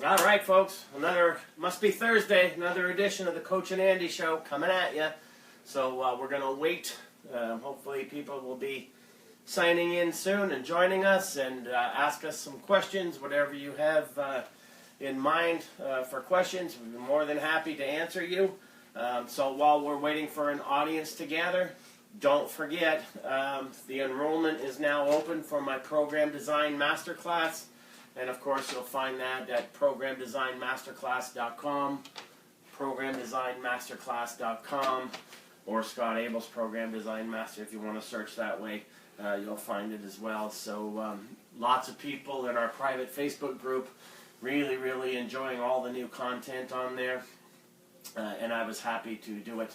All right, folks, must be Thursday, another edition of the Coach and Andy Show coming at you. So we're going to wait. Hopefully people will be signing in soon and joining us and ask us some questions, whatever you have in mind for questions. We'd be more than happy to answer you. So while we're waiting for an audience to gather, don't forget the enrollment is now open for my Program Design Masterclass. And of course, you'll find that at programdesignmasterclass.com, programdesignmasterclass.com, or Scott Abel's Program Design Master. If you want to search that way, you'll find it as well. So lots of people in our private Facebook group really enjoying all the new content on there. And I was happy to do it.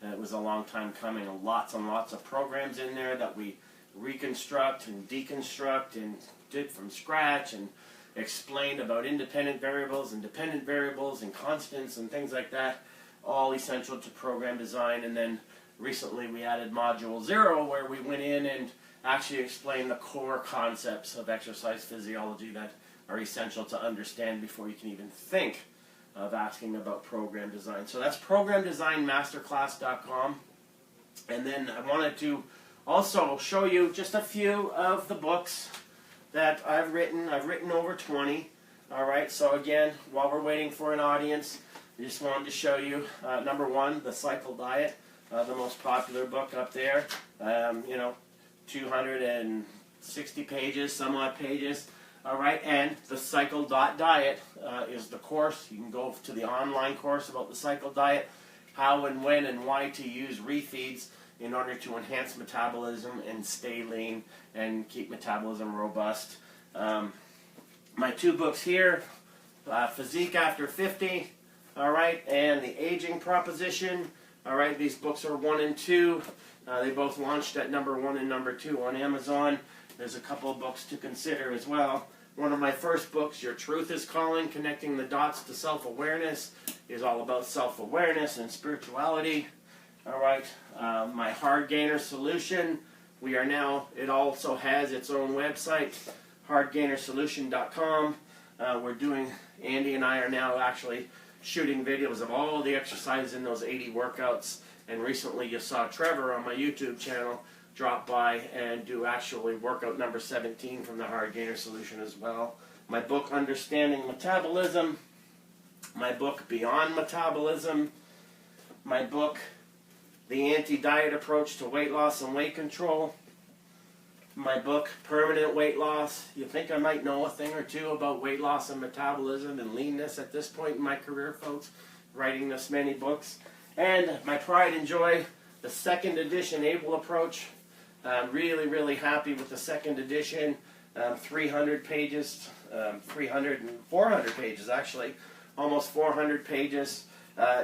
It was a long time coming. Lots and lots of programs in there that we reconstruct and deconstruct and did from scratch and explained about independent variables and dependent variables and constants and things like that, all essential to program design. And then recently we added Module 0, where we went in and actually explained the core concepts of exercise physiology that are essential to understand before you can even think of asking about program design. So that's programdesignmasterclass.com. And then I wanted to also show you just a few of the books that I've written. I've written over 20. All right, so again, while we're waiting for an audience, I just wanted to show you, number one, The Cycle Diet, the most popular book up there. 260 pages, some odd pages. All right, and the Cycle Diet is the course. You can go to the online course about the Cycle Diet, how and when and why to use Refeeds in order to enhance metabolism and stay lean and keep metabolism robust. My two books here, Physique After 50, all right, and The Aging Proposition. All right, these books are 1 and 2. They both launched at number 1 and number 2 on Amazon. There's a couple of books to consider as well. One of my first books, Your Truth is Calling, Connecting the Dots to Self-Awareness, is all about self-awareness and spirituality. All right, my Hard Gainer Solution, it also has its own website, hardgainersolution.com. Andy and I are now actually shooting videos of all the exercises in those 80 workouts. And recently you saw Trevor on my YouTube channel drop by and do actually workout number 17 from the Hard Gainer Solution as well. My book, Understanding Metabolism. My book, Beyond Metabolism. My book, The Anti-Diet Approach to Weight Loss and Weight Control. My book, Permanent Weight Loss. You think I might know a thing or two about weight loss and metabolism and leanness at this point in my career, folks, writing this many books. And my Pride and Joy, the second edition Abel Approach. I'm really happy with the second edition. 300 pages, 400 pages actually, almost 400 pages.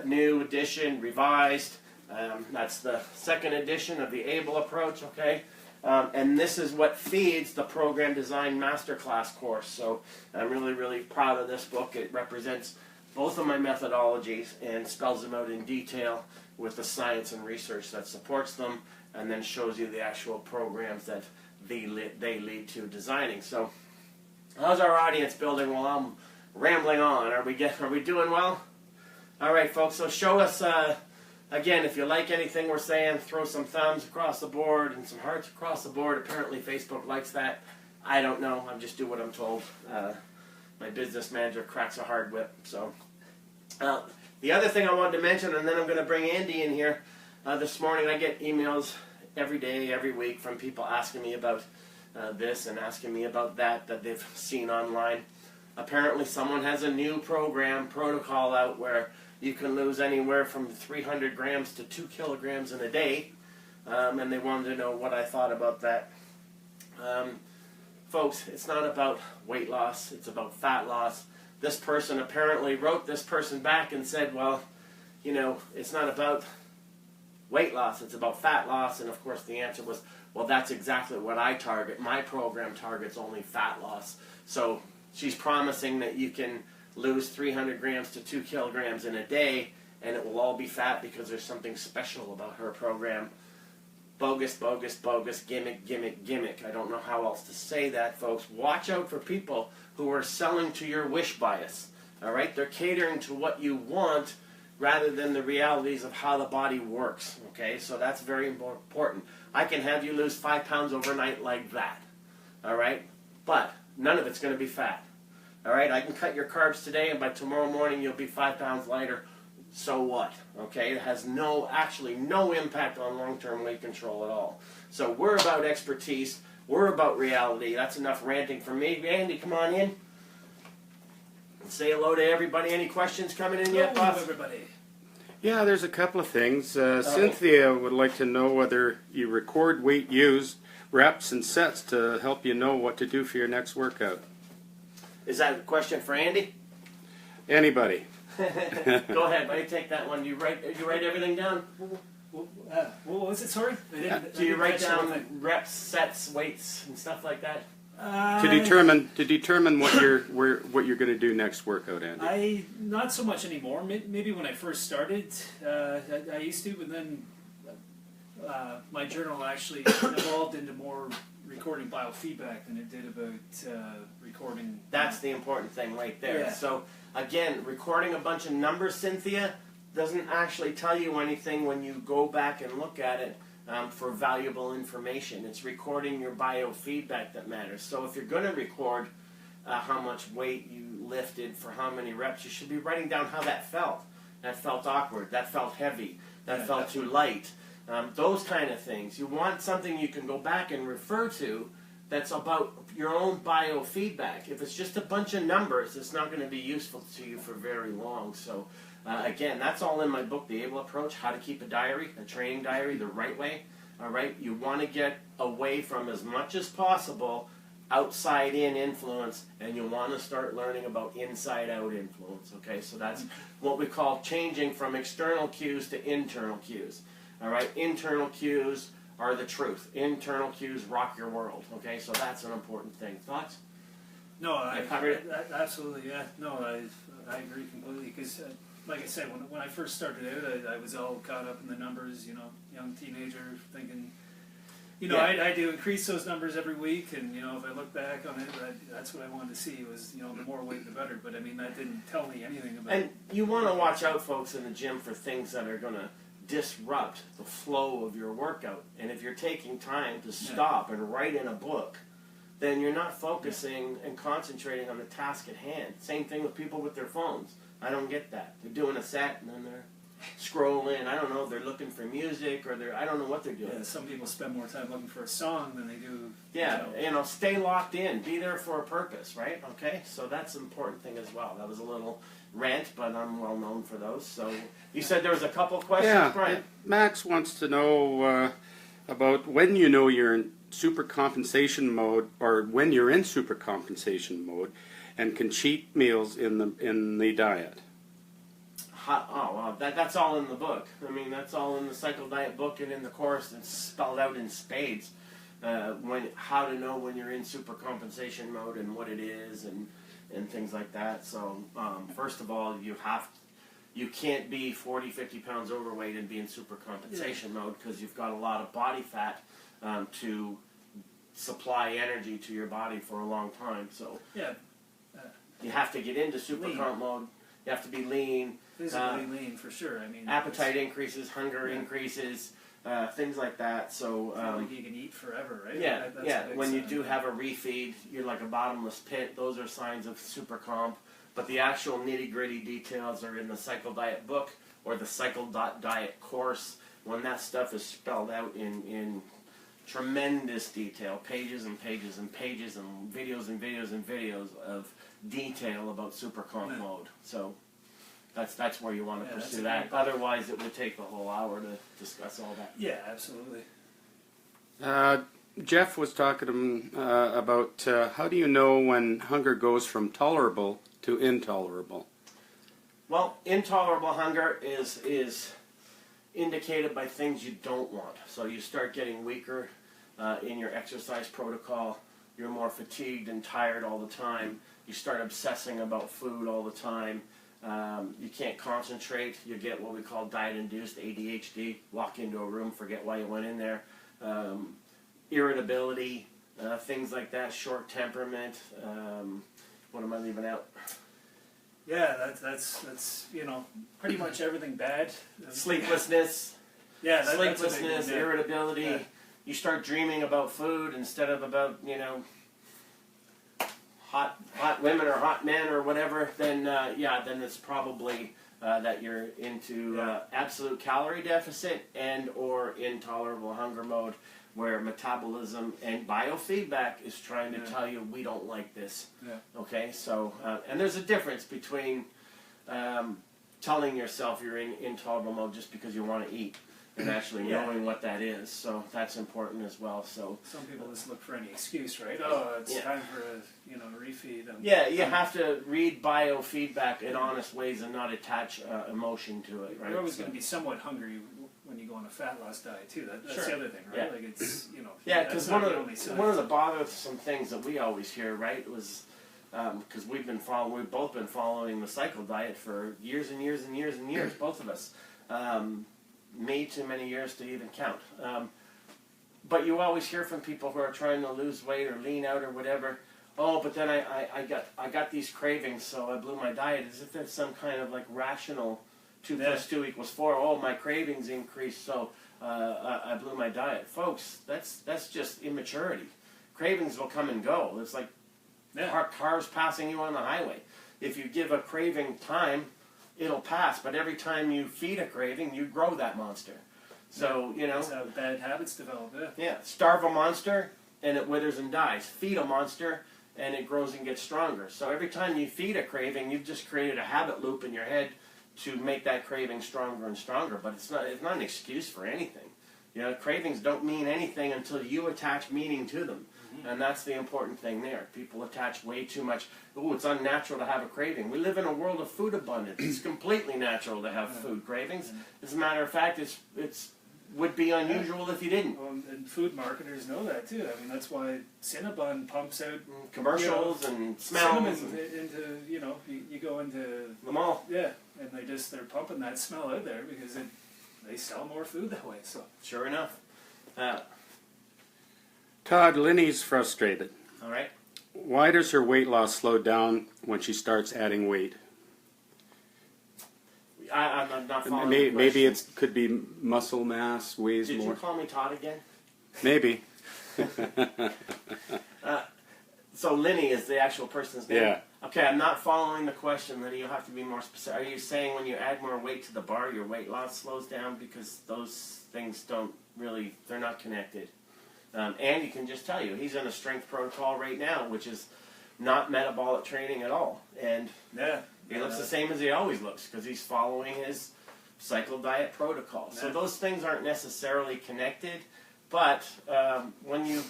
New edition, revised. That's the second edition of the Abel Approach, okay? And this is what feeds the Program Design Masterclass course. So I'm really proud of this book. It represents both of my methodologies and spells them out in detail with the science and research that supports them, and then shows you the actual programs that they lead to designing. So how's our audience building while I'm rambling on? Are we doing well? All right, folks, so show us, again, if you like anything we're saying, throw some thumbs across the board and some hearts across the board. Apparently Facebook likes that. I don't know. I just do what I'm told. My business manager cracks a hard whip. So the other thing I wanted to mention, and then I'm going to bring Andy in here. This morning I get emails every day, every week from people asking me about this and asking me about that they've seen online. Apparently someone has a new protocol out where you can lose anywhere from 300 grams to 2 kilograms in a day, and they wanted to know what I thought about that. Folks, it's not about weight loss, it's about fat loss. This person apparently wrote this person back and said, well, it's not about weight loss, it's about fat loss. And of course the answer was, well, that's exactly what I target. My program targets only fat loss. So she's promising that you can lose 300 grams to 2 kilograms in a day and it will all be fat because there's something special about her program. Bogus, bogus, bogus, gimmick, gimmick, gimmick. I don't know how else to say that, folks. Watch out for people who are selling to your wish bias. All right, they're catering to what you want rather than the realities of how the body works. Okay, so that's very important. I can have you lose 5 pounds overnight like that. All right, but none of it's going to be fat. All right, I can cut your carbs today, and by tomorrow morning you'll be 5 pounds lighter. So what? Okay, it has actually no impact on long-term weight control at all. So we're about expertise. We're about reality. That's enough ranting from me. Andy, come on in. Say hello to everybody. Any questions coming in yet, boss? Hello, everybody. Yeah, there's a couple of things. Cynthia would like to know whether you record weight used, reps, and sets to help you know what to do for your next workout. Is that a question for Andy? Anybody. Go ahead, buddy. Take that one. You write everything down? What was it? Sorry? Do you write down reps, sets, weights, and stuff like that? To determine what you're going to do next workout, Andy. Not so much anymore. Maybe when I first started, I used to, but then my journal actually evolved into more recording biofeedback than it did about recording. That's the important thing right there. Yeah. So again, recording a bunch of numbers, Cynthia, doesn't actually tell you anything when you go back and look at it. For valuable information. It's recording your biofeedback that matters. So if you're going to record how much weight you lifted for how many reps, you should be writing down how that felt. That felt awkward. That felt heavy. That felt too light. Those kind of things. You want something you can go back and refer to that's about your own biofeedback. If it's just a bunch of numbers, it's not going to be useful to you for very long. So again, that's all in my book, The Abel Approach, How to Keep a Diary, a Training Diary, the right way. All right, you want to get away from as much as possible outside-in influence, and you want to start learning about inside-out influence. Okay, so that's what we call changing from external cues to internal cues. All right, internal cues are the truth. Internal cues rock your world. Okay, so that's an important thing. Thoughts? No, I covered it. Absolutely, yeah. No, I agree completely because. Like I said, when I first started out, I was all caught up in the numbers, young teenager thinking, I do increase those numbers every week, and, if I look back on it, that's what I wanted to see was, the more weight the better, but I mean, that didn't tell me anything about it. And you want to watch out, folks, in the gym for things that are going to disrupt the flow of your workout, and if you're taking time to stop and write in a book, then you're not focusing and concentrating on the task at hand. Same thing with people with their phones. I don't get that. They're doing a set and then they're scrolling. I don't know. They're looking for music or I don't know what they're doing. Yeah, some people spend more time looking for a song than they do. Yeah, stay locked in. Be there for a purpose, right? Okay, so that's an important thing as well. That was a little rant, but I'm well known for those. So you said there was a couple questions, Brian? Max wants to know about when you know you're in supercompensation mode or when you're in supercompensation mode and can cheat meals in the diet. That's all in the book. I mean, that's all in the Cycle Diet book and in the course. It's spelled out in spades. How to know when you're in supercompensation mode and what it is and things like that. So first of all, you can't be 40, 50 pounds overweight and be in supercompensation mode because you've got a lot of body fat to supply energy to your body for a long time. So you have to get into supercomp mode. You have to be lean. Physically lean, for sure. I mean, appetite increases, hunger increases, things like that. So like you can eat forever, right? That's when you do have a refeed, you're like a bottomless pit. Those are signs of supercomp. But the actual nitty-gritty details are in the Cycle Diet book or the Cycle.diet course. When that stuff is spelled out in tremendous detail, pages and pages and pages and videos and videos and videos of detail about supercomp mode. So that's where you want to pursue that. Otherwise, it would take a whole hour to discuss all that. Yeah, absolutely. Jeff was talking about how do you know when hunger goes from tolerable to intolerable? Well, intolerable hunger is indicated by things you don't want. So you start getting weaker in your exercise protocol. You're more fatigued and tired all the time. You start obsessing about food all the time. You can't concentrate. You get what we call diet-induced ADHD. Walk into a room, forget why you went in there. Irritability, things like that. Short temperament. What am I leaving out? Yeah, that's you know, pretty much everything bad. Sleeplessness, Yeah, that's a big sleeplessness, one, yeah. irritability. Yeah. You start dreaming about food instead of about, you know, hot women or hot men or whatever. Then then it's probably that you're into absolute calorie deficit and or intolerable hunger mode, where metabolism and biofeedback is trying to tell you we don't like this. Yeah. Okay, so and there's a difference between telling yourself you're in intolerable mode just because you want to eat, and actually knowing what that is. So that's important as well. So Some people just look for any excuse, right? Oh, it's time for a refeed. you have to read biofeedback in honest ways and not attach emotion to it. Right? You're always going to be somewhat hungry when you go on a fat loss diet too. That's the other thing, right? Yeah. Like it's Yeah, that's because not one the only of side. the bothersome things that we always hear, right, was because we've both been following the cycle diet for years and years and years and years, both of us. Me too many years to even count. But you always hear from people who are trying to lose weight or lean out or whatever. Oh, but then I got these cravings, so I blew my diet. As if it's some kind of like rational 2 plus 2 equals 4. Oh, my cravings increased, so I blew my diet. Folks, that's just immaturity. Cravings will come and go. It's like cars passing you on the highway. If you give a craving time, it'll pass. But every time you feed a craving, you grow that monster. So, That's how bad habits develop. Starve a monster and it withers and dies. Feed a monster and it grows and gets stronger. So every time you feed a craving, you've just created a habit loop in your head to make that craving stronger and stronger. But it's not an excuse for anything. Cravings don't mean anything until you attach meaning to them. And that's the important thing there. People attach way too much. Oh, it's unnatural to have a craving. We live in a world of food abundance. It's completely natural to have food cravings. As a matter of fact, it's would be unusual if you didn't. And food marketers know that too. I mean, that's why Cinnabon pumps out commercials and smells. Cinnamon into you go into the mall. Yeah, and they're pumping that smell out there because they sell more food that way. So sure enough. Todd, Linny's frustrated. All right. Why does her weight loss slow down when she starts adding weight? I'm not following. Maybe it could be muscle mass, weighs Did more. you call me Todd again? Maybe. So Linny is the actual person's name? Yeah. Okay, I'm not following the question, Linny. You'll have to be more specific. Are you saying when you add more weight to the bar, your weight loss slows down? Because those things they're not connected. Andy can just tell you, he's in a strength protocol right now, which is not metabolic training at all. And he looks the same as he always looks because he's following his cycle diet protocol. So those things aren't necessarily connected, but when you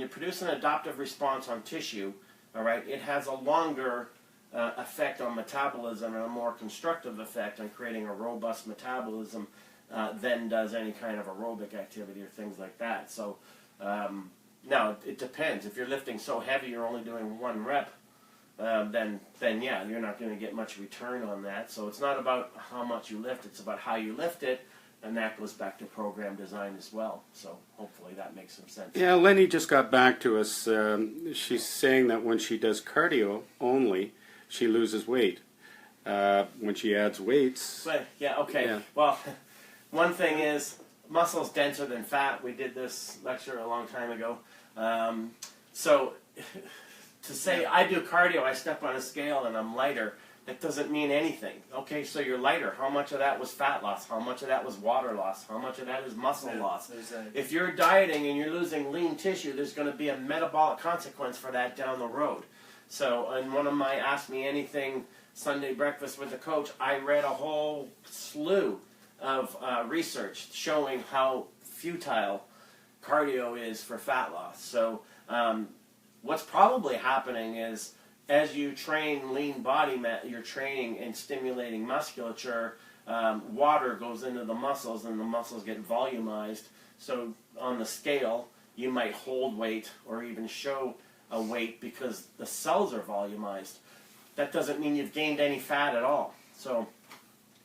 produce an adaptive response on tissue, all right, it has a longer effect on metabolism and a more constructive effect on creating a robust metabolism than does any kind of aerobic activity or things like that. So now it depends. If you're lifting so heavy you're only doing 1 rep, then you're not going to get much return on that. So it's not about how much you lift, it's about how you lift it, and that goes back to program design as well. So hopefully that makes some sense. Yeah, Lenny just got back to us. She's saying that when she does cardio only, she loses weight. When she adds weights... But, okay. Yeah. Well, one thing is, muscle's denser than fat. We did this lecture a long time ago. So to say I do cardio, I step on a scale and I'm lighter, that doesn't mean anything. Okay, so you're lighter. How much of that was fat loss? How much of that was water loss? How much of that is muscle loss? If you're dieting and you're losing lean tissue, there's going to be a metabolic consequence for that down the road. So in one of my Ask Me Anything Sunday Breakfast with the Coach, I read a whole slew of research showing how futile cardio is for fat loss. So what's probably happening is as you train lean body mass, you're training and stimulating musculature, water goes into the muscles and the muscles get volumized. So on the scale, you might hold weight or even show a weight because the cells are volumized. That doesn't mean you've gained any fat at all. So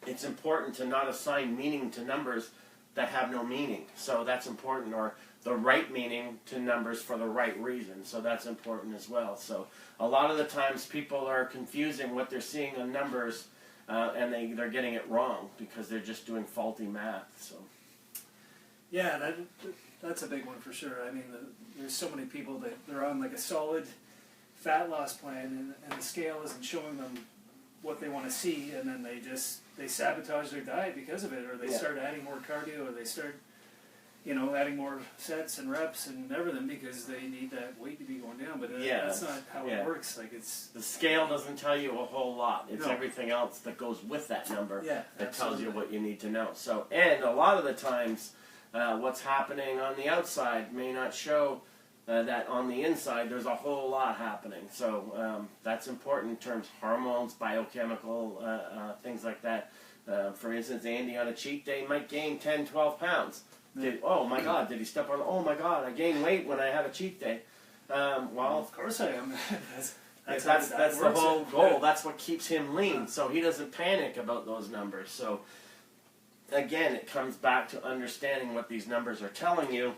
it's important to not assign meaning to numbers that have no meaning. So that's important. Or the right meaning to numbers for the right reason. So that's important as well. So a lot of the times people are confusing what they're seeing on numbers, and they're getting it wrong because they're just doing faulty math. So Yeah, that's a big one for sure. I mean, there's so many people that they're on like a solid fat loss plan, and the scale isn't showing them what they want to see, and then they sabotage their diet because of it, or they start adding more cardio, or they start adding more sets and reps and everything because they need that weight to be going down. But that's not how it works. Like, it's the scale doesn't tell you a whole lot. It's everything else that goes with that number that tells you what you need to know. So, and a lot of the times, what's happening on the outside may not show that on the inside there's a whole lot happening. So that's important in terms of hormones, biochemical, things like that. For instance, Andy on a cheat day might gain 10, 12 pounds. Oh my God, did he step on? Oh my God, I gained weight when I have a cheat day. Well, of course I am. that's the whole goal. That's what keeps him lean. So he doesn't panic about those numbers. So again, it comes back to understanding what these numbers are telling you,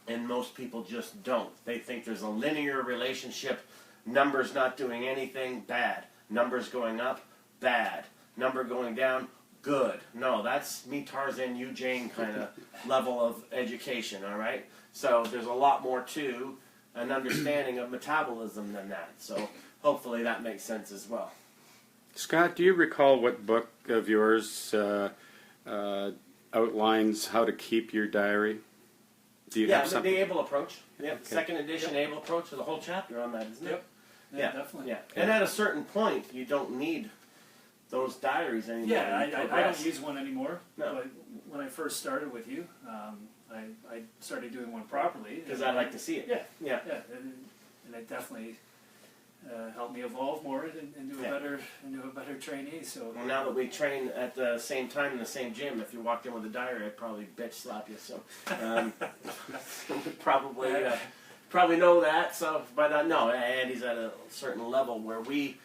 and most people just don't. They think there's a linear relationship. Numbers not doing anything, bad. Numbers going up, bad. Number going down, good. No, that's me, Tarzan, you, Jane kind of level of education, all right? So there's a lot more to an understanding of metabolism than that. So hopefully that makes sense as well. Scott, do you recall what book of yours outlines how to keep your diary? Do you have something? The Abel approach. Yeah, Okay. Second edition Abel approach. There's a whole chapter on that, isn't it? Yeah, definitely. Yeah, and at a certain point, you don't need those diaries anymore. Yeah, I don't use one anymore. No. But when I first started with you, I started doing one properly. Because I like to see it. Yeah, and it definitely helped me evolve more into a better trainee. So Well, now that we train at the same time in the same gym, if you walked in with a diary, I'd probably bitch slap you. So probably know that. So, but no, Andy's at a certain level where we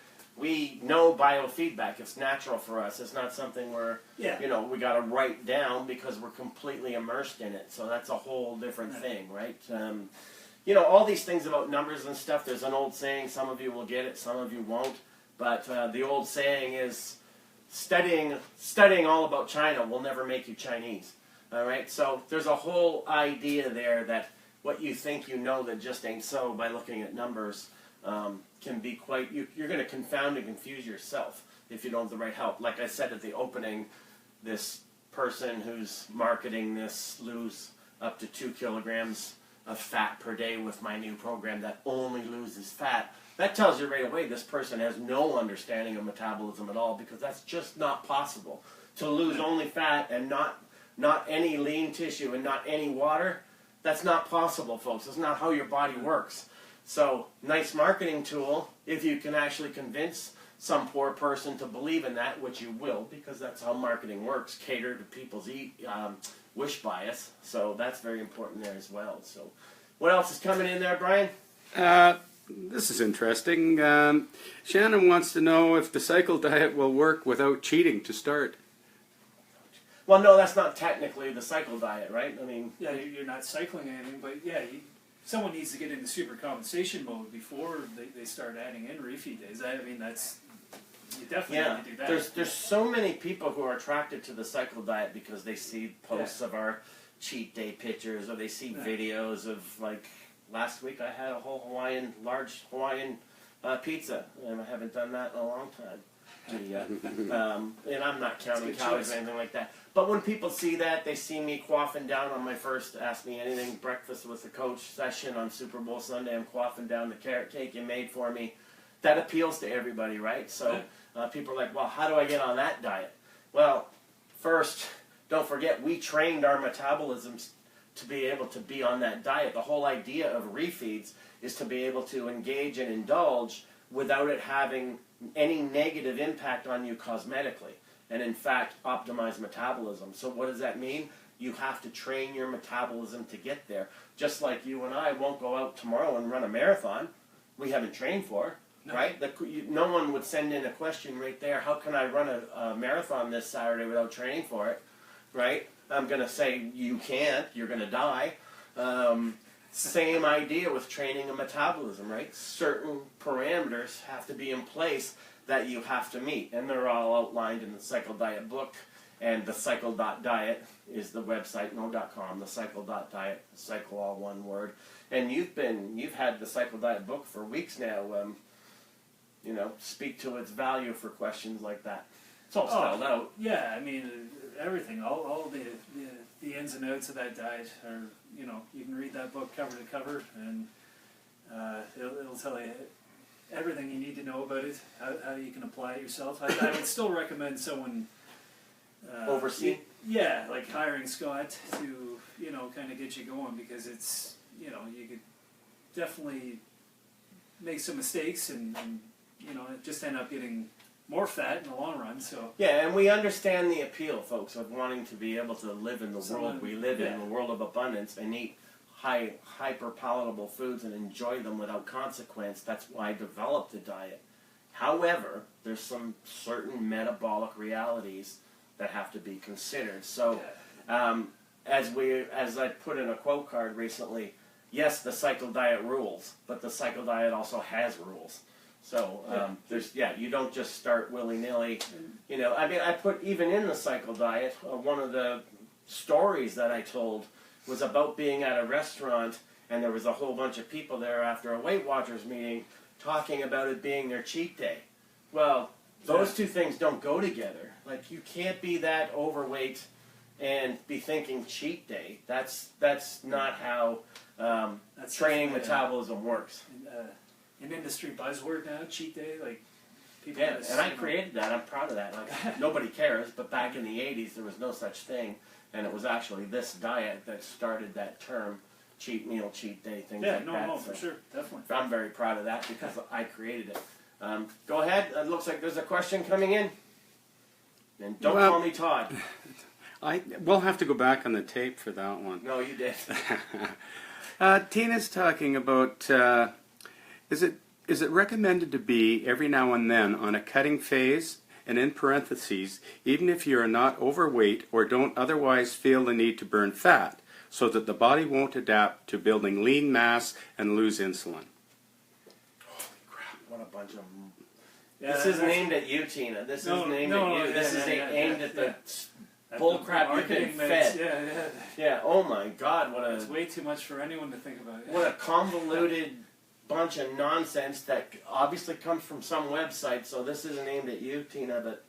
know biofeedback. It's natural for us. It's not something where we got to write down because we're completely immersed in it. So that's a whole different thing, right? All these things about numbers and stuff, there's an old saying, some of you will get it, some of you won't, but the old saying is, studying all about China will never make you Chinese, all right? So there's a whole idea there that what you think you know that just ain't so by looking at numbers can be quite, you're going to confound and confuse yourself if you don't have the right help. Like I said at the opening, this person who's marketing this lose up to 2 kilograms of fat per day with my new program that only loses fat, that tells you right away this person has no understanding of metabolism at all, because that's just not possible. To lose only fat and not any lean tissue and not any water, that's not possible, folks. That's not how your body works. So, nice marketing tool if you can actually convince some poor person to believe in that, which you will, because that's how marketing works, cater to people's wish bias. So that's very important there as well. So what else is coming in there, Brian? This is interesting. Shannon wants to know if the cycle diet will work without cheating to start. Well, no, that's not technically the cycle diet, right? I mean, yeah, you're not cycling anything, but someone needs to get into super compensation mode before they start adding in refeed days. I mean, you definitely need to do that. There's so many people who are attracted to the cycle diet because they see posts of our cheat day pictures, or they see videos of, like, last week I had a whole large Hawaiian pizza, and I haven't done that in a long time. And I'm not counting calories or anything like that. But when people see that, they see me quaffing down on my first Ask Me Anything breakfast with the coach session on Super Bowl Sunday. I'm quaffing down the carrot cake you made for me. That appeals to everybody, right? So people are like, well, how do I get on that diet? Well, first, don't forget, we trained our metabolisms to be able to be on that diet. The whole idea of refeeds is to be able to engage and indulge without it having any negative impact on you cosmetically, and in fact optimize metabolism. So what does that mean? You have to train your metabolism to get there. Just like you and I won't go out tomorrow and run a marathon we haven't trained for, right? No one would send in a question right there, how can I run a marathon this Saturday without training for it, right? I'm going to say you can't, you're going to die. Same idea with training and metabolism, right? Certain parameters have to be in place that you have to meet, and they're all outlined in the Cycle Diet book. And the cycle.diet is the website, no .com, the cycle.diet, cycle all one word. And you've had the Cycle Diet book for weeks now. Speak to its value for questions like that. It's all spelled out. Yeah, I mean, everything, all the ins and outs of that diet are, you can read that book cover to cover, and it'll tell you everything you need to know about it, how you can apply it yourself. I would still recommend someone oversee. Yeah, like hiring Scott to kind of get you going, because it's you could definitely make some mistakes and just end up getting more fat in the long run. So yeah, and we understand the appeal, folks, of wanting to be able to live in the world we live in, the world of abundance, and eat hyper palatable foods and enjoy them without consequence. That's why I developed the diet. However, there's some certain metabolic realities that have to be considered. So, as I put in a quote card recently, yes, the Cycle Diet rules, but the Cycle Diet also has rules. So you don't just start willy-nilly. I put even in the Cycle Diet, one of the stories that I told was about being at a restaurant, and there was a whole bunch of people there after a Weight Watchers meeting talking about it being their cheat day. Well, those two things don't go together. Like, you can't be that overweight and be thinking cheat day. That's not how training metabolism works. An industry buzzword now, cheat day, like people. Yeah, and I created that. I'm proud of that. Like, nobody cares, but back in the '80s there was no such thing, and it was actually this diet that started that term, cheat meal, cheat day, things like that. No, for sure, definitely. I'm very proud of that because I created it. Go ahead. It looks like there's a question coming in. And don't call me Todd. We'll have to go back on the tape for that one. No, you did. Tina's talking about, is it recommended to be every now and then on a cutting phase, and in parentheses, even if you are not overweight or don't otherwise feel the need to burn fat, so that the body won't adapt to building lean mass and lose insulin? Holy crap, what a bunch of... Yeah, this isn't aimed at you, Tina. This isn't aimed at you. This is aimed at the bullcrap you've been fed. Yeah, oh my God, It's way too much for anyone to think about. What a convoluted bunch of nonsense that obviously comes from some website, so this isn't aimed at you, Tina, but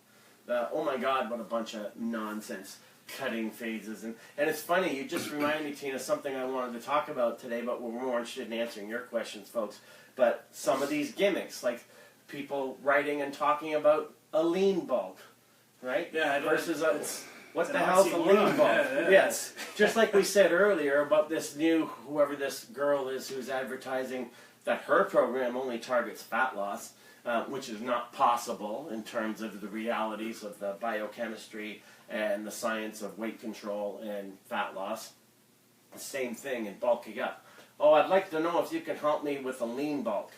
oh my God, what a bunch of nonsense. Cutting phases. And it's funny, you just reminded me, Tina, something I wanted to talk about today, but we're more interested in answering your questions, folks. But some of these gimmicks, like people writing and talking about a lean bulk, right? Yeah, versus what the hell's a lean bulk? Yes. Just like we said earlier about this new, whoever this girl is who's advertising that her program only targets fat loss, which is not possible in terms of the realities of the biochemistry and the science of weight control and fat loss. The same thing in bulking up. Oh, I'd like to know if you can help me with a lean bulk.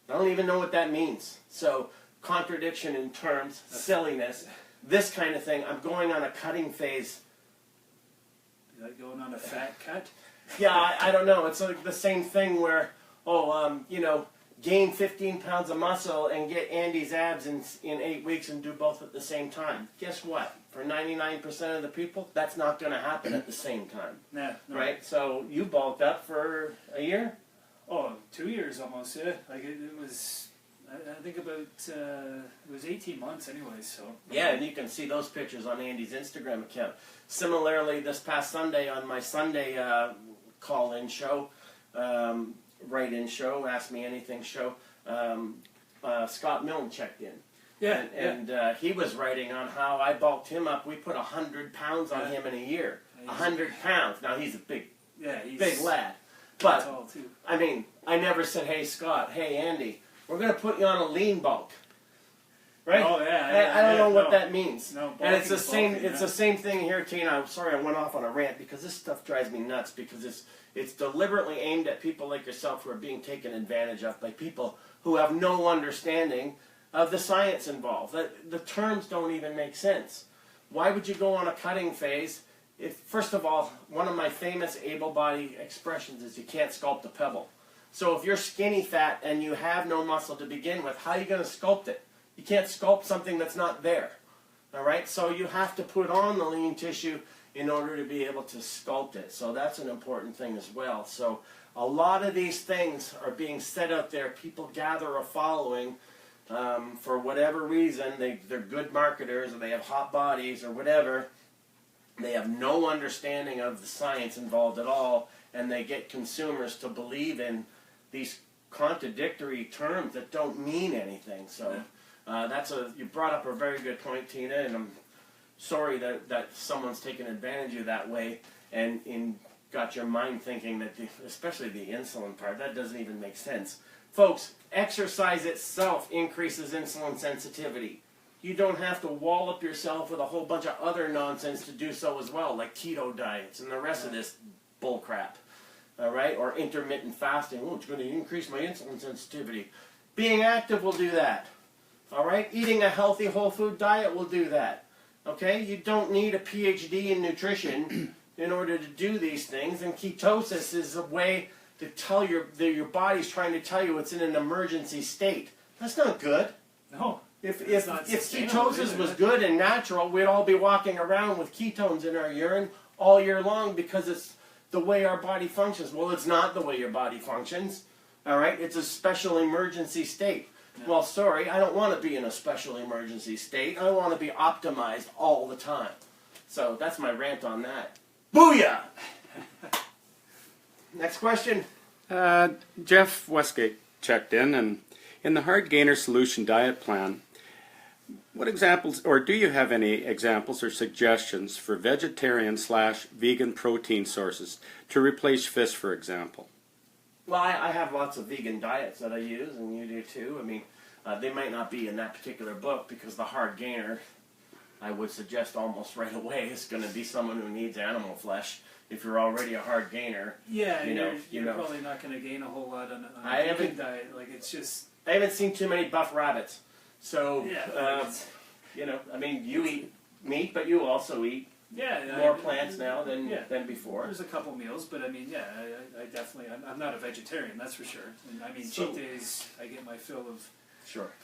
I don't even know what that means. So, contradiction in terms, silliness, this kind of thing. I'm going on a cutting phase. Is that going on a fat cut? Yeah, I don't know. It's like the same thing where, gain 15 pounds of muscle and get Andy's abs in 8 weeks and do both at the same time. Guess what? For 99% of the people, that's not going to happen at the same time. No. Right? So you bulked up for a year? Oh, 2 years almost, yeah. Like it was, I think about, it was 18 months anyway, so. Yeah, and you can see those pictures on Andy's Instagram account. Similarly, this past Sunday on my Sunday call-in show, write-in show, Ask Me Anything show, Scott Milne checked in. Yeah, and he was writing on how I bulked him up. We put 100 pounds on him in a year. 100 pounds. Now he's a big lad. But, tall too. I mean, I never said, hey, Scott, hey, Andy, we're going to put you on a lean bulk. Right? Oh, yeah. I don't know what that means. No, and it's the same. It's the same thing here, Tina. I'm sorry I went off on a rant because this stuff drives me nuts because it's deliberately aimed at people like yourself who are being taken advantage of by people who have no understanding of the science involved. The terms don't even make sense. Why would you go on a cutting phase first of all, one of my famous Abel body expressions is you can't sculpt a pebble. So if you're skinny fat and you have no muscle to begin with, how are you going to sculpt it? You can't sculpt something that's not there. All right? So you have to put on the lean tissue in order to be able to sculpt it. So that's an important thing as well. So a lot of these things are being said out there. People gather a following for whatever reason. They're good marketers, or they have hot bodies, or whatever. They have no understanding of the science involved at all, and they get consumers to believe in these contradictory terms that don't mean anything. So you brought up a very good point, Tina, and I'm sorry that someone's taken advantage of you that way and got your mind thinking that, especially the insulin part, that doesn't even make sense. Folks, exercise itself increases insulin sensitivity. You don't have to wallop yourself with a whole bunch of other nonsense to do so as well, like keto diets and the rest of this bullcrap. All right? Or intermittent fasting. Oh, it's going to increase my insulin sensitivity. Being active will do that. All right? Eating a healthy whole food diet will do that. Okay? You don't need a PhD in nutrition in order to do these things. And ketosis is a way to tell your body's trying to tell you it's in an emergency state. That's not good. No. If ketosis was good and natural, we'd all be walking around with ketones in our urine all year long because it's the way our body functions. Well, it's not the way your body functions. All right? It's a special emergency state. Yeah. Well, sorry, I don't want to be in a special emergency state. I want to be optimized all the time. So that's my rant on that. Booyah! Next question. Jeff Westgate checked in the Hard Gainer Solution Diet Plan, what examples, or do you have any examples or suggestions for vegetarian/vegan protein sources to replace fish, for example? Well, I have lots of vegan diets that I use, and you do too. I mean, they might not be in that particular book because the Hard Gainer, I would suggest almost right away, is going to be someone who needs animal flesh. If you're already a hard gainer, yeah, you're probably not going to gain a whole lot on a vegan diet. Like, it's just, I haven't seen too many buff rabbits. So, yeah, I mean, you eat meat, but you also eat more plants now than before. There's a couple meals, but I mean, I definitely, I'm not a vegetarian, that's for sure. And I mean, cheat days, I get my fill of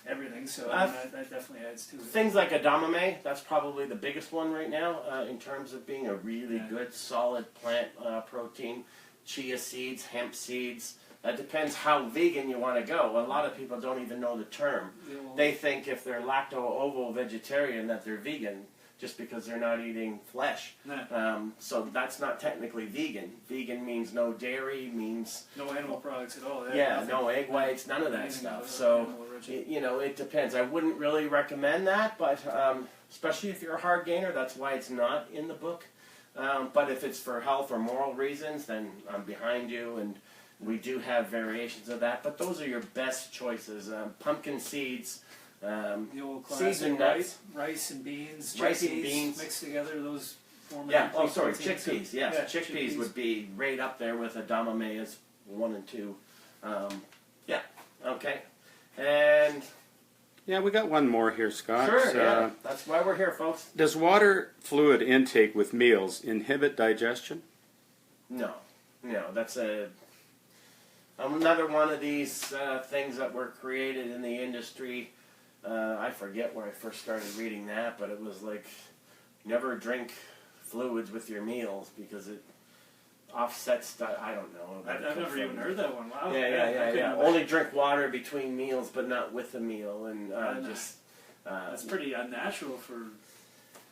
everything, so I mean, that definitely adds to it. Things like edamame, that's probably the biggest one right now in terms of being a really good, solid plant protein. Chia seeds, hemp seeds. It depends how vegan you want to go. A lot of people don't even know the term. They think if they're lacto-ovo vegetarian that they're vegan just because they're not eating flesh. So that's not technically vegan. Vegan means no dairy, means no animal products at all. No egg whites, none of that stuff. So, it depends. I wouldn't really recommend that, but especially if you're a hard gainer, that's why it's not in the book. But if it's for health or moral reasons, then I'm behind you, and we do have variations of that. But those are your best choices. Pumpkin seeds, the old seeds and nuts, rice and beans, mixed together. Those form chickpeas. Yes, chickpeas would be right up there with edamame as 1 and 2. Okay, and we got one more here, Scott. Sure, that's why we're here, folks. Does water fluid intake with meals inhibit digestion? No, that's another one of these things that were created in the industry. I forget where I first started reading that, but it was like, never drink fluids with your meals because it offsets stuff. I don't know. I've never even heard that one. Wow. Yeah. Only drink water between meals, but not with the meal, and that's pretty unnatural for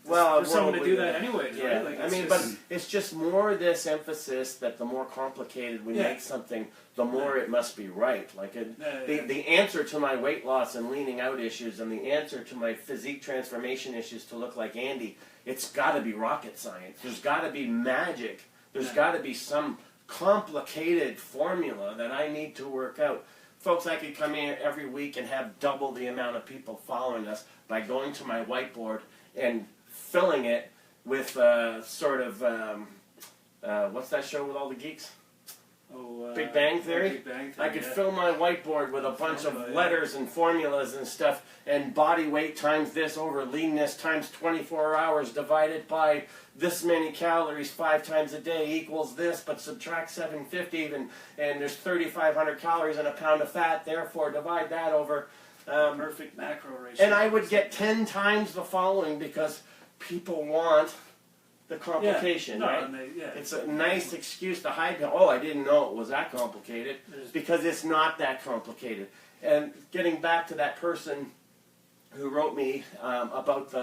for someone to do that anyways, right? Like, but it's just more this emphasis that the more complicated we make something, the more it must be right. Like the answer to my weight loss and leaning out issues, and the answer to my physique transformation issues to look like Andy, it's got to be rocket science. There's got to be magic. There's got to be some complicated formula that I need to work out. Folks, I could come in every week and have double the amount of people following us by going to my whiteboard and filling it with what's that show with all the geeks? Big Bang Theory? Big Bang Theory, I could yeah. fill my whiteboard with a bunch of Formula, yeah. letters and formulas and stuff, and body weight times this over leanness times 24 hours divided by this many calories 5 times a day equals this, but subtract 750 and there's 3,500 calories in a pound of fat, therefore divide that over. Perfect macro ratio. And I would get 10 times the following because people want the complication, No, right? and It's a nice excuse to hide. Oh, I didn't know it was that complicated, because it's not that complicated. And getting back to that person who wrote me about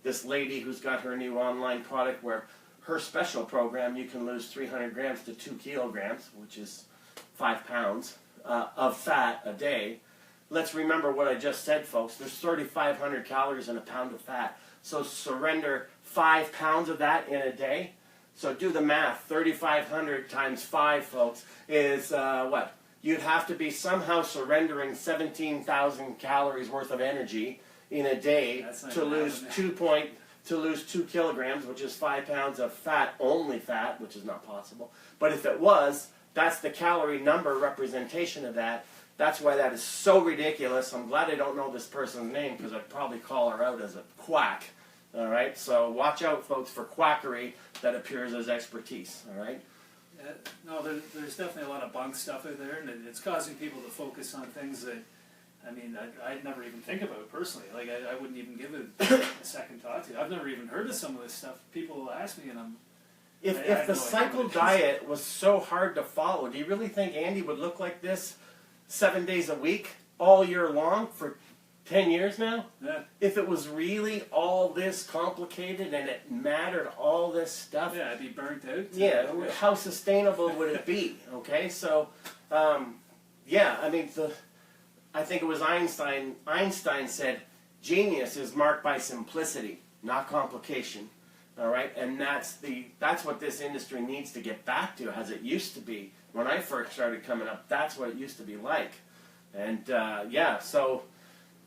this lady who's got her new online product where her special program, you can lose 300 grams to 2 kilograms, which is 5 pounds of fat a day. Let's remember what I just said, folks. There's 3,500 calories in a pound of fat. So surrender 5 pounds of that in a day. So do the math. 3,500 times 5, folks, is what? You'd have to be somehow surrendering 17,000 calories worth of energy in a day to lose 2 kilograms, which is 5 pounds of fat, only fat, which is not possible. But if it was, that's the calorie number representation of that. That's why that is so ridiculous. I'm glad I don't know this person's name because I'd probably call her out as a quack. All right, so watch out, folks, for quackery that appears as expertise. All right. No, there's definitely a lot of bunk stuff out there, and it's causing people to focus on things that, I mean, I'd never even think about personally. Like, I wouldn't even give it a second thought to. I've never even heard of some of this stuff. People will ask me, and If the cycle diet was so hard to follow, do you really think Andy would look like this 7 days a week, all year long for 10 years now? Yeah. If it was really all this complicated and it mattered all this stuff, Yeah, I'd be burnt out. yeah, how sustainable would it be? Okay, so, yeah, I mean, I think it was Einstein. Einstein said, genius is marked by simplicity, not complication. All right, and that's what this industry needs to get back to, as it used to be. When I first started coming up, that's what it used to be like. And, yeah, so,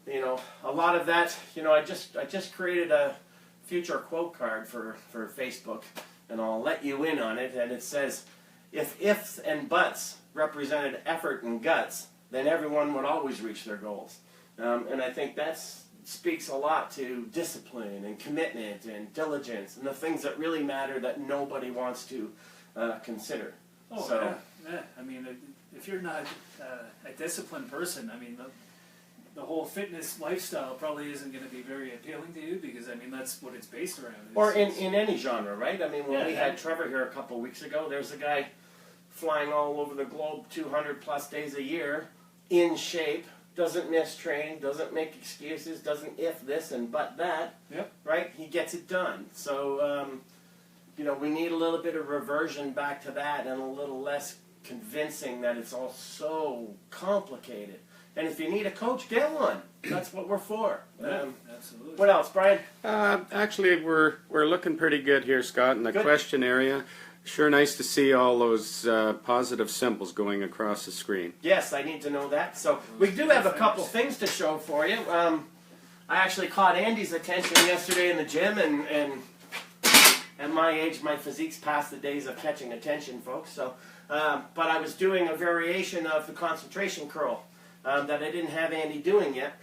you know, a lot of that, you know, I just created a future quote card for Facebook, and I'll let you in on it, and it says, if ifs and buts represented effort and guts, then everyone would always reach their goals. And I think that speaks a lot to discipline and commitment and diligence and the things that really matter that nobody wants to consider. Oh, so, yeah. I mean, if you're not a disciplined person, I mean, the whole fitness lifestyle probably isn't going to be very appealing to you because, I mean, that's what it's based around. Or in any genre, right? I mean, when we had yeah. Trevor here a couple of weeks ago, there's a guy flying all over the globe 200 plus days a year, in shape, doesn't miss training, doesn't make excuses, doesn't if this and but that, Yep. right? He gets it done. So, you know, we need a little bit of reversion back to that and a little less convincing that it's all so complicated. And if you need a coach, get one. That's what we're for. Absolutely. What else, Brian? Actually, we're looking pretty good here, Scott, in the Good. question area. Sure nice to see all those positive symbols going across the screen. Yes, I need to know that. So we do have a couple things to show for you. I actually caught Andy's attention yesterday in the gym, and at my age, my physique's past the days of catching attention, folks. So, but I was doing a variation of the concentration curl that I didn't have Andy doing yet,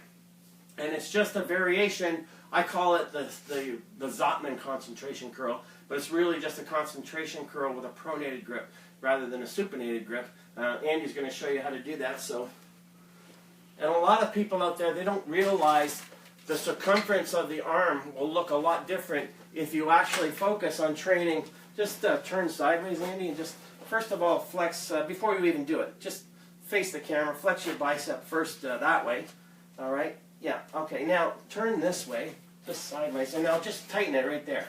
and it's just a variation. I call it the Zotman concentration curl, but it's really just a concentration curl with a pronated grip rather than a supinated grip. Andy's going to show you how to do that. So, and a lot of people out there, they don't realize the circumference of the arm will look a lot different if you actually focus on training. Just turn sideways, Andy, and just first of all flex before you even do it. Just face the camera, flex your bicep first that way. All right. Yeah, okay, now turn this way, just sideways, and now just tighten it right there.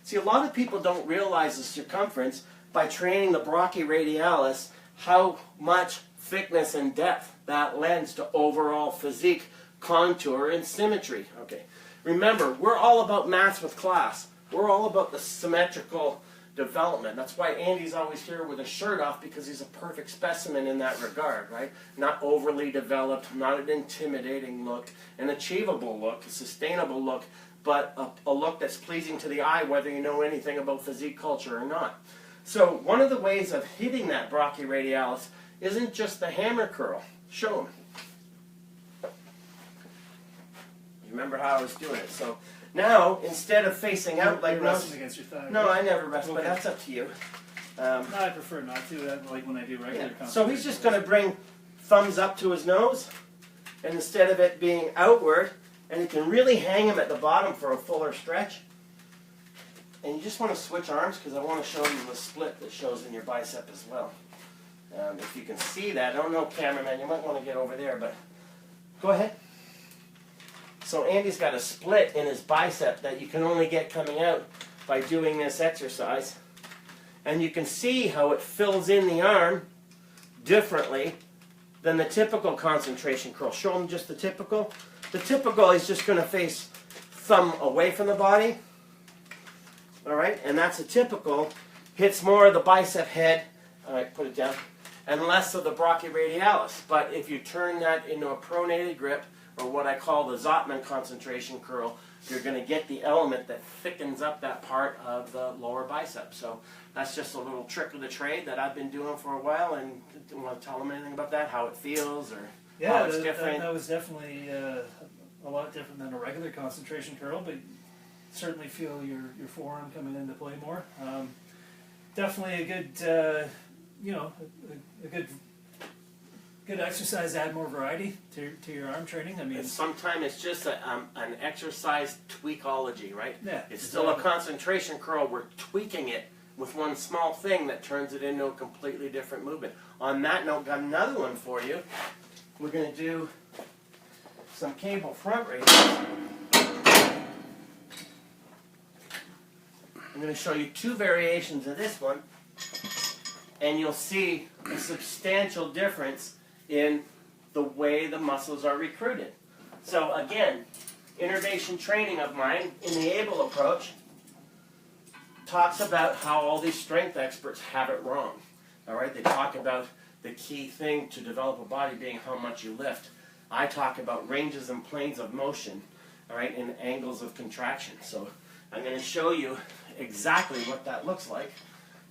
See, a lot of people don't realize the circumference by training the brachyradialis, how much thickness and depth that lends to overall physique, contour, and symmetry. Okay, remember, we're all about maths with class. We're all about the symmetrical development. That's why Andy's always here with a shirt off, because he's a perfect specimen in that regard, right? Not overly developed, not an intimidating look, an achievable look, a sustainable look, but a look that's pleasing to the eye, whether you know anything about physique culture or not. So one of the ways of hitting that brachioradialis isn't just the hammer curl. Show them. You remember how I was doing it. So now, instead of facing out like You're resting against your thigh. no, right? I never rest, but Okay. that's up to you. No, I prefer not to. Like when I do regular. Yeah. So he's just going to bring thumbs up to his nose, and instead of it being outward, and you can really hang him at the bottom for a fuller stretch. And you just want to switch arms because I want to show you the split that shows in your bicep as well. If you can see that, I don't know, cameraman, you might want to get over there, but go ahead. So Andy's got a split in his bicep that you can only get coming out by doing this exercise. And you can see how it fills in the arm differently than the typical concentration curl. Show them just the typical. The typical is just going to face thumb away from the body. All right, and that's a typical. Hits more of the bicep head. All right, put it down. And less of the brachioradialis. But if you turn that into a pronated grip, or what I call the Zotman concentration curl, you're going to get the element that thickens up that part of the lower bicep. So that's just a little trick of the trade that I've been doing for a while. And do you want to tell them anything about that? How it feels, or how it's different? That was definitely a lot different than a regular concentration curl, but certainly feel your forearm coming into play more. Definitely a good, a good exercise to add more variety to your arm training. I mean, sometimes it's just an exercise tweakology, right? Yeah, it's still a concentration curl. We're tweaking it with one small thing that turns it into a completely different movement. On that note, got another one for you. We're going to do some cable front raises. I'm going to show you two variations of this one, and you'll see a substantial difference in the way the muscles are recruited. So again, innervation training of mine in the Abel approach talks about how all these strength experts have it wrong. All right, they talk about the key thing to develop a body being how much you lift. I talk about ranges and planes of motion, all right, and angles of contraction. So I'm going to show you exactly what that looks like.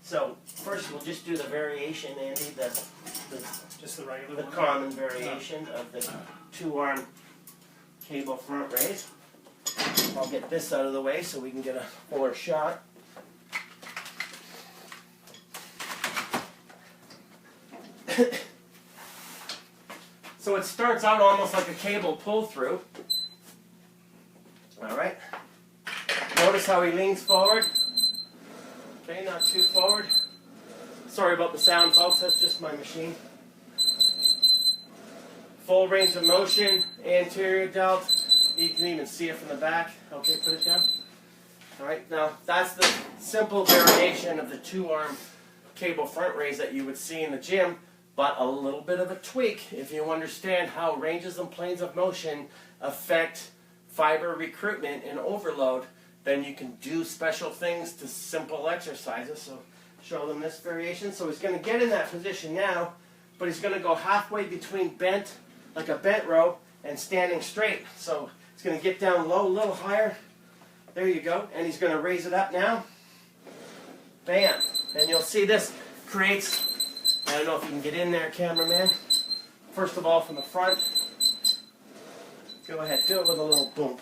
So first we'll just do the variation, Andy, just the regular the one. common variation of the two-arm cable front raise. I'll get this out of the way so we can get a fuller shot. So it starts out almost like a cable pull-through. All right. Notice how he leans forward. Okay, not too forward. Sorry about the sound, folks. That's just my machine. Full range of motion, anterior delt. You can even see it from the back. Okay, put it down. All right, now that's the simple variation of the two-arm cable front raise that you would see in the gym, but a little bit of a tweak if you understand how ranges and planes of motion affect fiber recruitment and overload. Then you can do special things to simple exercises. So show them this variation. So he's going to get in that position now, but he's going to go halfway between bent, like a bent row, and standing straight. So he's going to get down low, a little higher. There you go. And he's going to raise it up now. Bam. And you'll see this creates, I don't know if you can get in there, cameraman. First of all, from the front. Go ahead, do it with a little boom.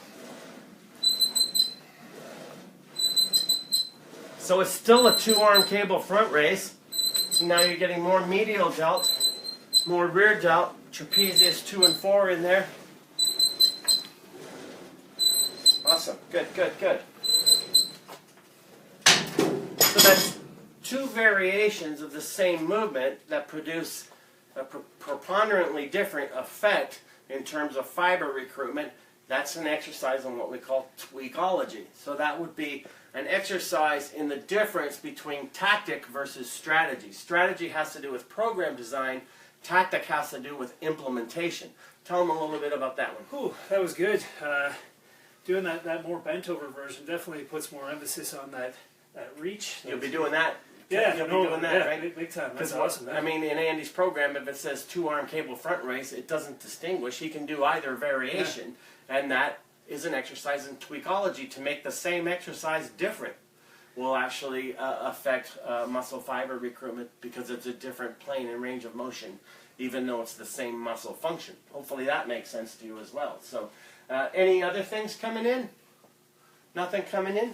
So it's still a two-arm cable front raise. So now you're getting more medial delt, more rear delt, trapezius 2 and 4 in there. Awesome. Good, good, good. So that's two variations of the same movement that produce a preponderantly different effect in terms of fiber recruitment. That's an exercise on what we call tweakology. So that would be an exercise in the difference between tactic versus strategy. Strategy has to do with program design. Tactic has to do with implementation. Tell them a little bit about that one. Ooh, that was good. Doing that more bent over version definitely puts more emphasis on that reach. You'll be doing that. Yeah, You'll be doing that, right? Big time. That's Because awesome. I mean, in Andy's program, if it says two-arm cable front raise, it doesn't distinguish. He can do either variation, and that is an exercise in tweakology to make the same exercise different. will actually affect muscle fiber recruitment because it's a different plane and range of motion, even though it's the same muscle function. Hopefully that makes sense to you as well. So any other things coming in? Nothing coming in?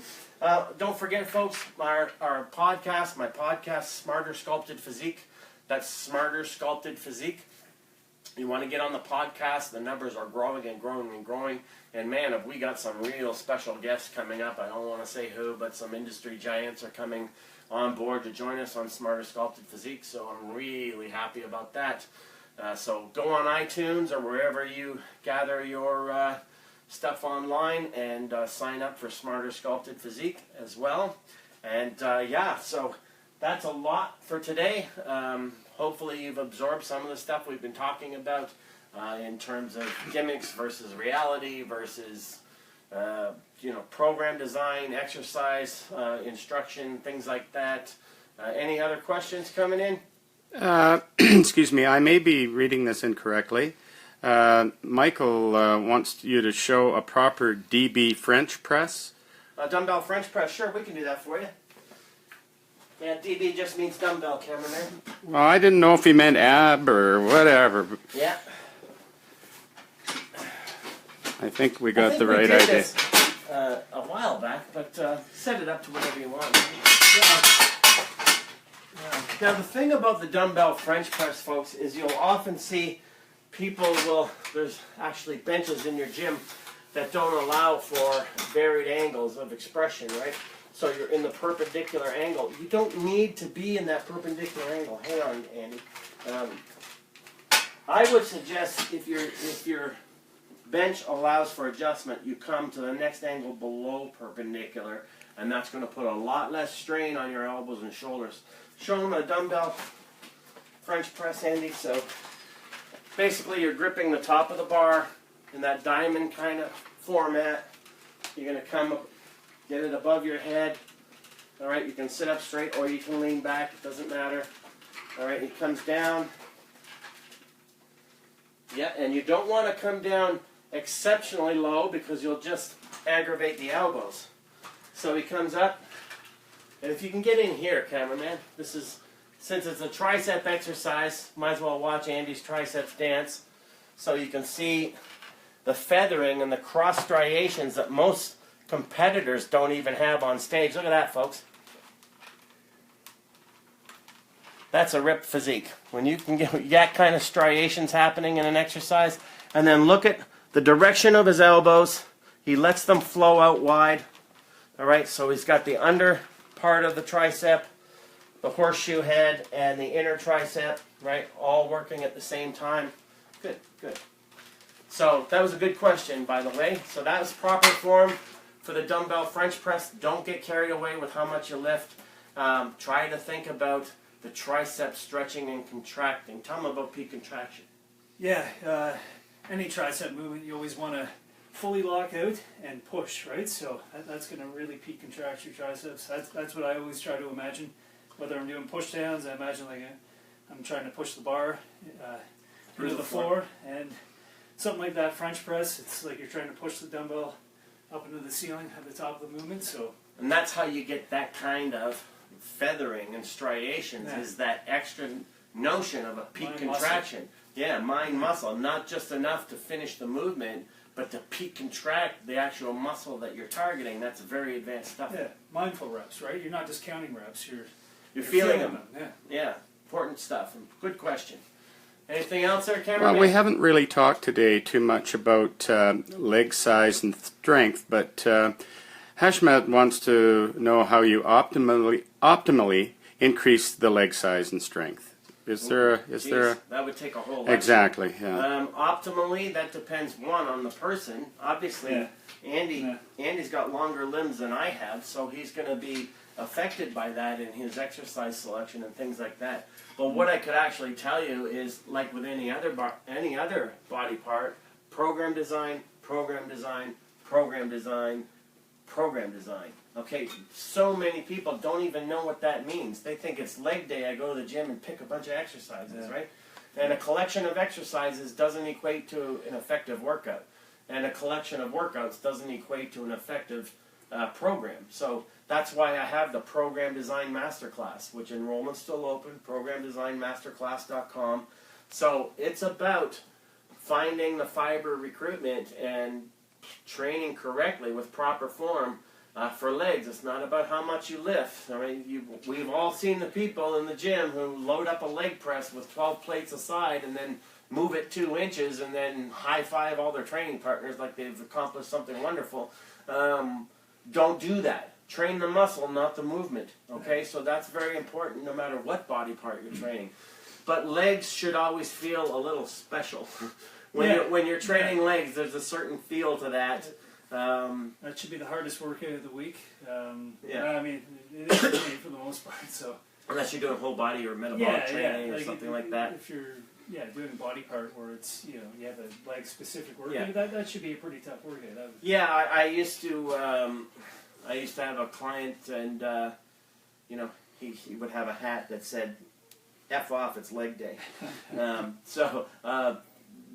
Don't forget, folks, our podcast, my podcast, Smarter Sculpted Physique. That's Smarter Sculpted Physique. You want to get on the podcast. The numbers are growing and growing and growing. And man, have we got some real special guests coming up. I don't want to say who, but some industry giants are coming on board to join us on Smarter Sculpted Physique. So I'm really happy about that. So go on iTunes or wherever you gather your stuff online and sign up for Smarter Sculpted Physique as well. And yeah, so that's a lot for today. Hopefully you've absorbed some of the stuff we've been talking about in terms of gimmicks versus reality versus program design, exercise, instruction, things like that. Any other questions coming in? Excuse me, I may be reading this incorrectly. Michael wants you to show a proper DB French press. Dumbbell French press, sure, we can do that for you. Yeah, DB just means dumbbell, cameraman. Well, I didn't know if he meant ab or whatever. Yeah. I think we got the right we did idea. This, a while back, but set it up to whatever you want. Yeah. Now the thing about the dumbbell French press, folks, is you'll often see people there's actually benches in your gym that don't allow for varied angles of expression, right? So you're in the perpendicular angle. You don't need to be in that perpendicular angle. Hang on, Andy. I would suggest if your bench allows for adjustment, you come to the next angle below perpendicular, and that's going to put a lot less strain on your elbows and shoulders. Show them a dumbbell French press, Andy. So basically you're gripping the top of the bar in that diamond kind of format. You're going to come up, get it above your head. All right, you can sit up straight or you can lean back. It doesn't matter. All right, it comes down. Yeah, and you don't want to come down exceptionally low because you'll just aggravate the elbows. So he comes up, and if you can get in here, cameraman, since it's a tricep exercise, might as well watch Andy's triceps dance so you can see the feathering and the cross striations that most competitors don't even have on stage. Look at that, folks. That's a ripped physique. When you can get that kind of striations happening in an exercise, and then look at the direction of his elbows. He lets them flow out wide. All right, so he's got the under part of the tricep, the horseshoe head, and the inner tricep, right, all working at the same time. Good, good. So that was a good question, by the way. So that was proper form for the dumbbell French press. Don't get carried away with how much you lift. Try to think about the tricep stretching and contracting. Tell them about peak contraction. Yeah, any tricep movement, you always want to fully lock out and push, right? So that's going to really peak contract your triceps. That's what I always try to imagine. Whether I'm doing push downs, I imagine like I'm trying to push the bar into the floor, and something like that French press, it's like you're trying to push the dumbbell up into the ceiling at the top of the movement. So, and that's how you get that kind of feathering and striations, is that extra notion of a peak Mind contraction. muscle. Yeah, mind muscle, not just enough to finish the movement, but to peak contract the actual muscle that you're targeting. That's very advanced stuff. Yeah, mindful reps, right? You're not just counting reps, You're feeling them. Yeah. Yeah, important stuff. Good question. Anything else there, cameraman? Well, we haven't really talked today too much about leg size and strength, but Hashmat wants to know how you optimally increase the leg size and strength. Is there a that would take a whole lecture. Exactly, yeah. Optimally, that depends, one, on the person. Obviously, Yeah. Andy's got longer limbs than I have, so he's going to be affected by that in his exercise selection and things like that. But what I could actually tell you is, like with any other body part, program design, program design, program design, program design. Okay, so many people don't even know what that means. They think it's leg day, I go to the gym and pick a bunch of exercises, right? And a collection of exercises doesn't equate to an effective workout. And a collection of workouts doesn't equate to an effective program. So that's why I have the Program Design Masterclass, which enrollment's still open, programdesignmasterclass.com. So it's about finding the fiber recruitment and training correctly with proper form for legs. It's not about how much you lift. I mean, we've all seen the people in the gym who load up a leg press with 12 plates aside and then move it 2 inches and then high five all their training partners like they've accomplished something wonderful. Don't do that. Train the muscle, not the movement. Okay, so that's very important no matter what body part you're training. But legs should always feel a little special. When you're training legs, there's a certain feel to that. That should be the hardest workout of the week. I mean, it is for me for the most part. So unless you're doing whole body or metabolic training or like something like that. If you're doing a body part where it's you have a leg specific workout, that should be a pretty tough workout. I used to have a client, and he would have a hat that said "F off, it's leg day."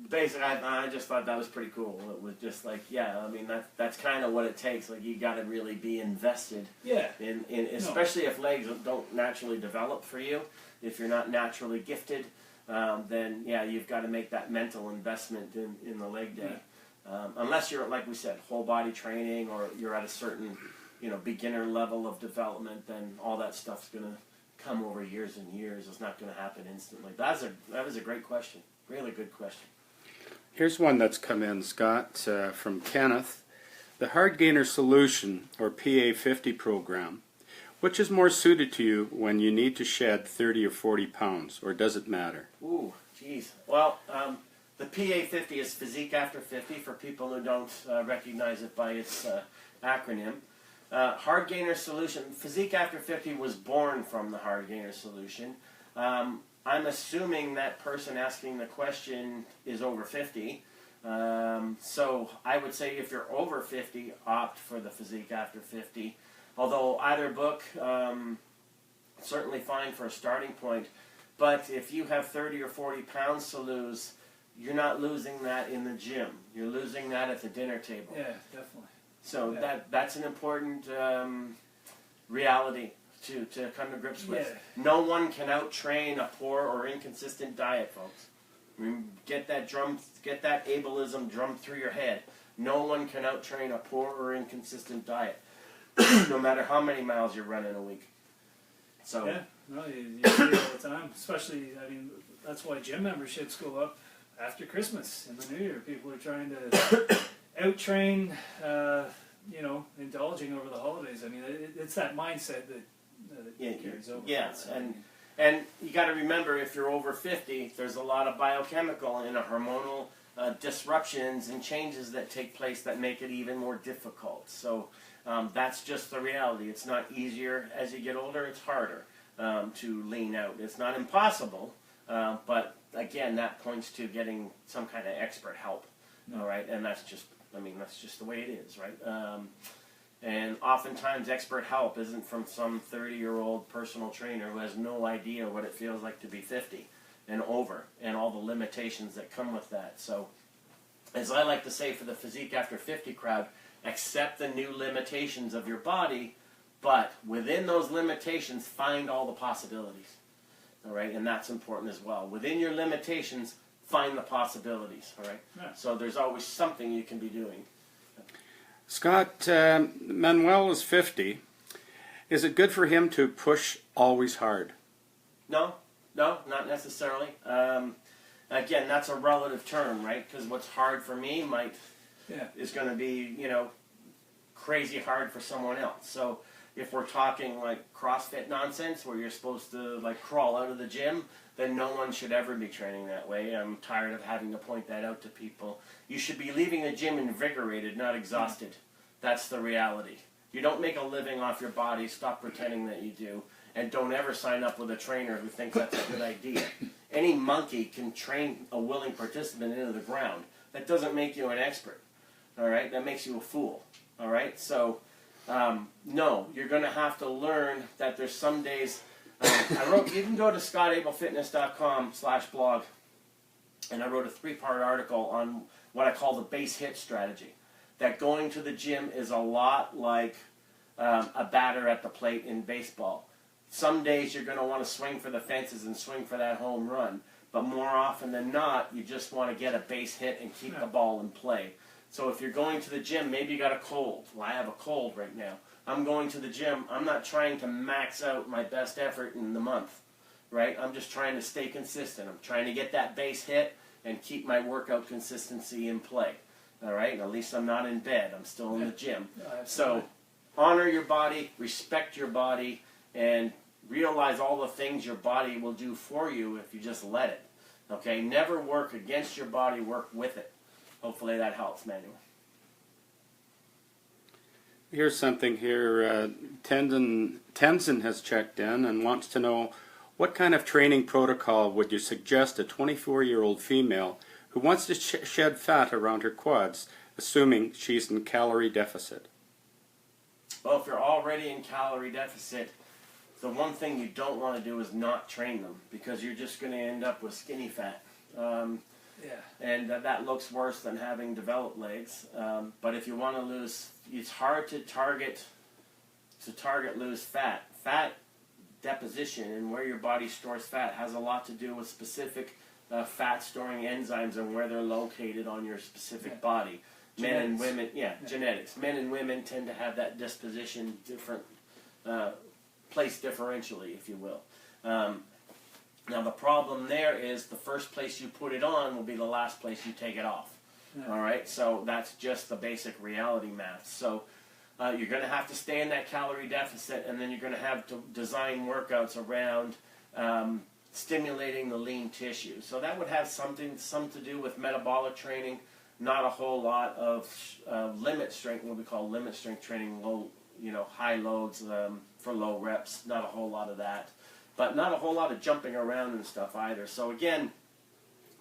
Basically, I just thought that was pretty cool. It was just like, I mean, that's kind of what it takes. Like, you got to really be invested. In especially if legs don't naturally develop for you. If you're not naturally gifted, then you've got to make that mental investment in the leg day. Unless you're, like we said, whole body training, or you're at a certain, beginner level of development, then all that stuff's gonna come over years and years. It's not gonna happen instantly. That was a great question. Really good question. Here's one that's come in, Scott, from Kenneth. The Hard Gainer Solution, or PA50 program, which is more suited to you when you need to shed 30 or 40 pounds, or does it matter? Ooh, geez. Well, the PA50 is Physique After 50 for people who don't recognize it by its acronym. Hard Gainer Solution, Physique After 50 was born from the Hard Gainer Solution. I'm assuming that person asking the question is over 50. So I would say if you're over 50, opt for the Physique After 50. Although either book, certainly fine for a starting point. But if you have 30 or 40 pounds to lose, you're not losing that in the gym. You're losing that at the dinner table. Yeah, definitely. So that's an important reality to come to grips with. No one can out-train a poor or inconsistent diet, folks. I mean, get that ableism drummed through your head. No one can out-train a poor or inconsistent diet, no matter how many miles you're running a week. So you see it all the time. Especially, I mean, that's why gym memberships go up after Christmas and the New Year. People are trying to out-train, indulging over the holidays. I mean, it's that mindset that carries over. Yes, and you got to remember, if you're over 50, there's a lot of biochemical and hormonal disruptions and changes that take place that make it even more difficult. So that's just the reality. It's not easier as you get older. It's harder to lean out. It's not impossible, but again, that points to getting some kind of expert help. All right, and that's just the way it is, right? And oftentimes expert help isn't from some 30-year-old personal trainer who has no idea what it feels like to be 50 and over, and all the limitations that come with that. So, as I like to say for the Physique After 50 crowd, accept the new limitations of your body, but within those limitations, find all the possibilities. All right, and that's important as well. Within your limitations, find the possibilities. All right, so there's always something you can be doing. Scott, Manuel is 50. Is it good for him to push always hard? No, not necessarily. Again, that's a relative term, right? Because what's hard for me is going to be, crazy hard for someone else. So if we're talking like CrossFit nonsense where you're supposed to like crawl out of the gym, then no one should ever be training that way. I'm tired of having to point that out to people. You should be leaving the gym invigorated, not exhausted. That's the reality. You don't make a living off your body. Stop pretending that you do. And don't ever sign up with a trainer who thinks that's a good idea. Any monkey can train a willing participant into the ground. That doesn't make you an expert. All right? That makes you a fool. All right? So, no, you're going to have to learn that there's some days... you can go to scottabelfitness.com/blog, and I wrote a 3-part article on what I call the base hit strategy. that going to the gym is a lot like a batter at the plate in baseball. Some days you're going to want to swing for the fences and swing for that home run, but more often than not, you just want to get a base hit and keep the ball in play. So if you're going to the gym, maybe you got a cold. Well, I have a cold right now. I'm going to the gym. I'm not trying to max out my best effort in the month, right? I'm just trying to stay consistent. I'm trying to get that base hit and keep my workout consistency in play. All right? And at least I'm not in bed. I'm still in the gym. So honor your body, respect your body, and realize all the things your body will do for you if you just let it. Okay? Never work against your body, work with it. Hopefully that helps, Manuel. Here's something here. Tenzin has checked in and wants to know, what kind of training protocol would you suggest a 24-year-old female who wants to shed fat around her quads, assuming she's in calorie deficit? Well, if you're already in calorie deficit, the one thing you don't want to do is not train them, because you're just going to end up with skinny fat. And that looks worse than having developed legs. But if you want to lose, it's hard to target lose fat. Fat deposition and where your body stores fat has a lot to do with specific fat storing enzymes and where they're located on your specific body. Men and women, genetics. Men and women tend to have that disposition different, placed differentially, if you will. Now the problem there is the first place you put it on will be the last place you take it off. All right, so that's just the basic reality math. So you're going to have to stay in that calorie deficit, and then you're going to have to design workouts around stimulating the lean tissue. So that would have some to do with metabolic training. Not a whole lot of limit strength, what we call limit strength training, high loads for low reps. Not a whole lot of that. But not a whole lot of jumping around and stuff either. So again,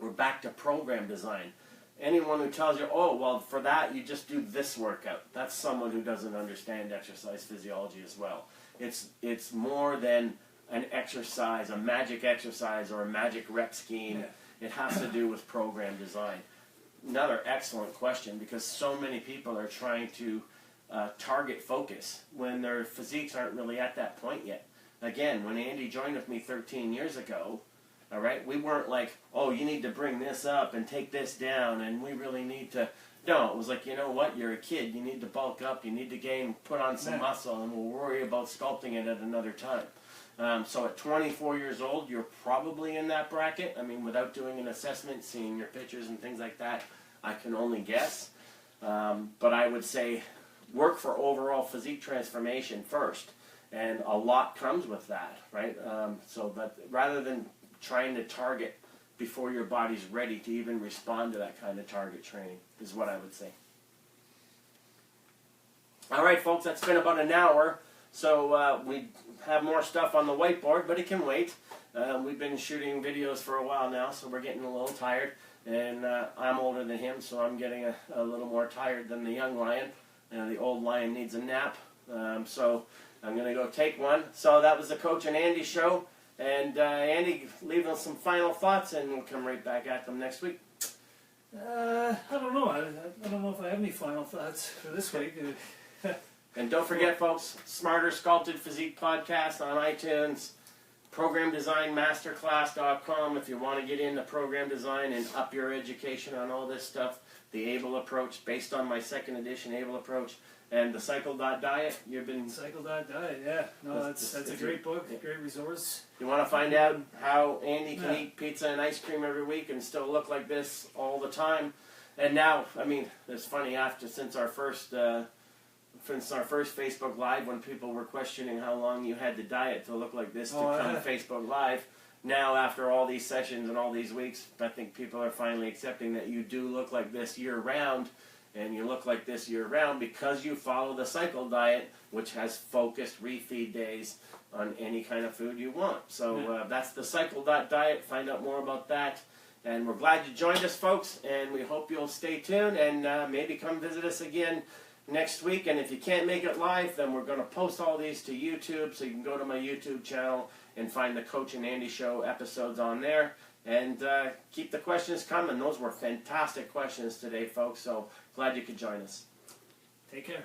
we're back to program design. Anyone who tells you, oh, well, for that you just do this workout, that's someone who doesn't understand exercise physiology as well. It's more than an exercise, a magic exercise or a magic rep scheme. It has to do with program design. Another excellent question, because so many people are trying to target focus when their physiques aren't really at that point yet. Again, when Andy joined with me 13 years ago, all right, we weren't like, oh, you need to bring this up and take this down, and we really need to. No, it was like, you know what, you're a kid, you need to bulk up, you need to put on some muscle, and we'll worry about sculpting it at another time. So at 24 years old, you're probably in that bracket. I mean, without doing an assessment, seeing your pictures and things like that, I can only guess. But I would say work for overall physique transformation first. And a lot comes with that, right? But rather than trying to target before your body's ready to even respond to that kind of target training, is what I would say. All right, folks, that's been about an hour. So we have more stuff on the whiteboard, but it can wait. We've been shooting videos for a while now, so we're getting a little tired. And I'm older than him, so I'm getting a little more tired than the young lion. The old lion needs a nap. So I'm going to go take one. So that was the Coach and Andy show. And Andy, leave us some final thoughts, and we'll come right back at them next week. I don't know. I don't know if I have any final thoughts for this week. And don't forget, folks, Smarter Sculpted Physique Podcast on iTunes, programdesignmasterclass.com if you want to get into program design and up your education on all this stuff. The Abel approach, based on my second edition Abel approach. And the Cycle.diet, you've been... Cycle.diet, yeah. No, that's a great book, great resource. You want to find out how Andy can eat pizza and ice cream every week and still look like this all the time. And now, I mean, it's funny, since our first Facebook Live, when people were questioning how long you had to diet to look like this to come Facebook Live, now after all these sessions and all these weeks, I think people are finally accepting that you do look like this year-round. And you look like this year-round because you follow the Cycle diet, which has focused refeed days on any kind of food you want. So that's the Cycle.diet. Find out more about that. And we're glad you joined us, folks. And we hope you'll stay tuned and maybe come visit us again next week. And if you can't make it live, then we're going to post all these to YouTube. So you can go to my YouTube channel and find the Coach and Andy Show episodes on there. And keep the questions coming. Those were fantastic questions today, folks. So glad you could join us. Take care.